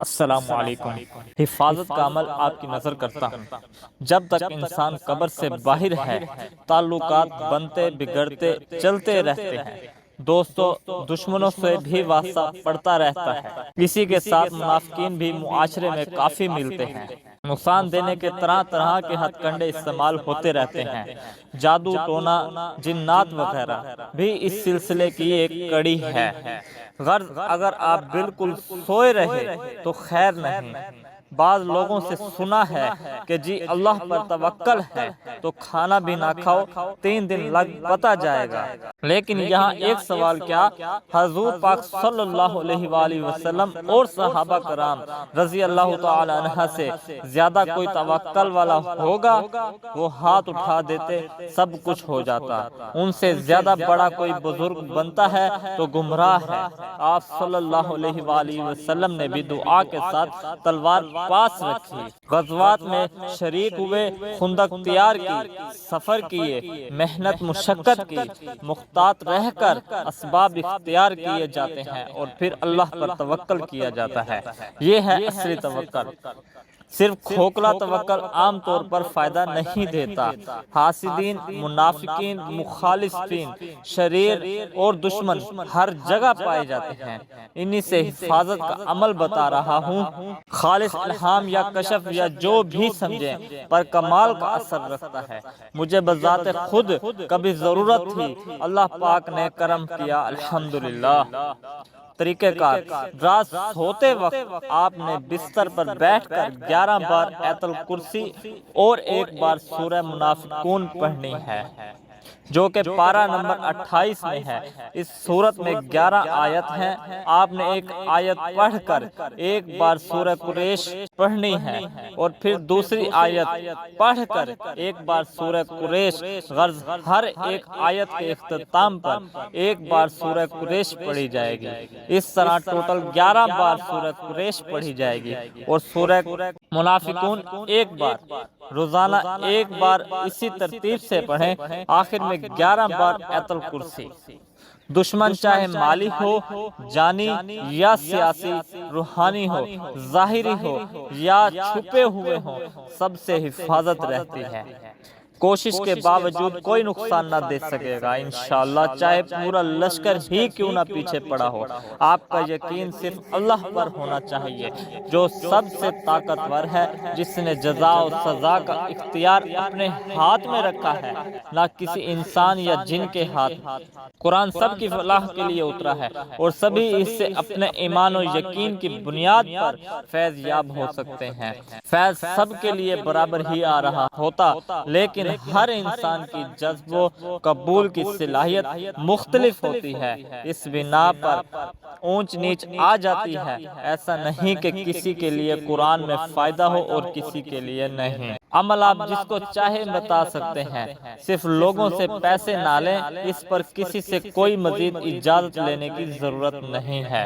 السلام علیکم۔ حفاظت کا عمل آپ کی نظر کرتا ہوں۔ جب تک انسان قبر سے باہر ہے، تعلقات بنتے بگڑتے چلتے رہتے ہیں، دوستوں دشمنوں سے بھی واسطہ پڑتا رہتا ہے۔ کسی کے ساتھ منافقین بھی معاشرے میں کافی ملتے ہیں۔ نقصان دینے کے طرح طرح کے ہتھ کنڈے استعمال ہوتے رہتے ہیں۔ جادو ٹونا، جنات وغیرہ بھی اس سلسلے کی ایک کڑی ہے۔ غرض اگر آپ بالکل سوئے رہے تو خیر نہیں۔ بعض لوگوں سے سنا ہے کہ جی اللہ پر توکل ہے تو کھانا بھی نہ کھاؤ، 3 دن لگ پتا جائے گا۔ لیکن یہاں ایک سوال کیا حضور پاک صلی اللہ علیہ وآلہ وسلم اور صحابہ کرام رضی اللہ تعالی عنہ سے زیادہ کوئی توکل والا ہوگا؟ وہ ہاتھ اٹھا دیتے، سب کچھ ہو جاتا۔ ان سے زیادہ بڑا کوئی بزرگ بنتا ہے تو گمراہ ہے۔ آپ صلی اللہ علیہ وآلہ وسلم نے بھی دعا کے ساتھ تلوار پاس رکھی، غزوات میں شریک ہوئے، خندق تیار کی، سفر کیے، محنت مشقت کی، محتاط رہ کر اسباب اختیار کیے جاتے ہیں اور پھر اللہ پر توکل کیا جاتا ہے۔ یہ ہے اصلی توکل۔ صرف کھوکھلا توکل عام طور پر فائدہ نہیں دیتا۔ حاسدین، منافقین، مخالفین، شریر اور دشمن ہر جگہ پائے جاتے ہیں۔ انہی سے حفاظت کا عمل بتا رہا ہوں۔ خالص الہام یا کشف یا جو بھی سمجھیں پر کمال کا اثر رکھتا ہے۔ مجھے بذات خود کبھی ضرورت تھی، اللہ پاک نے کرم کیا، الحمدللہ۔ طریقہ کار: رات سوتے وقت آپ نے بستر پر بیٹھ کر 11 بار آیت الکرسی اور 1 بار سورہ منافقون پڑھنی ہے، جو کہ پارہ نمبر 28 میں ہے۔ اس سورت میں 11 آیت ہیں۔ آپ نے ایک آیت پڑھ کر 1 بار سورہ قریش پڑھنی ہے اور پھر دوسری آیت پڑھ کر 1 بار سورہ قریش۔ غرض ہر ایک آیت کے اختتام پر 1 بار سورہ قریش پڑھی جائے گی۔ اس طرح ٹوٹل 11 بار سورہ قریش پڑھی جائے گی اور سورہ منافقون 1 بار۔ روزانہ 1 بار اسی ترتیب سے پڑھیں، آخر میں 11 بار آیت الکرسی۔ دشمن چاہے مالی ہو، جانی یا سیاسی، روحانی ہو، ظاہری ہو یا چھپے ہوئے ہوں، سب سے حفاظت رہتی ہے۔ کوشش کے باوجود کوئی نقصان نہ دے سکے گا انشاءاللہ، چاہے پورا لشکر ہی کیوں نہ پیچھے پڑا ہو۔ آپ کا یقین صرف اللہ پر ہونا چاہیے، جو سب سے طاقتور ہے، جس نے جزا و سزا کا اختیار اپنے ہاتھ میں رکھا ہے، نہ کسی انسان یا جن کے ہاتھ۔ قرآن سب کی فلاح کے لیے اترا ہے اور سبھی اس سے اپنے ایمان و یقین کی بنیاد پر فیض یاب ہو سکتے ہیں۔ فیض سب کے لیے برابر ہی آ رہا ہوتا، لیکن ہر انسان کی جذب و قبول کی صلاحیت مختلف ہوتی ہے، اس بنا پر اونچ نیچ آ جاتی ہے۔ ایسا نہیں کہ کسی کے لیے قرآن میں فائدہ ہو اور کسی کے لیے نہیں۔ عمل آپ جس کو چاہے بتا سکتے ہیں، صرف لوگوں سے پیسے نہ لیں، اس پر کسی سے کوئی مزید اجازت لینے کی ضرورت نہیں ہے۔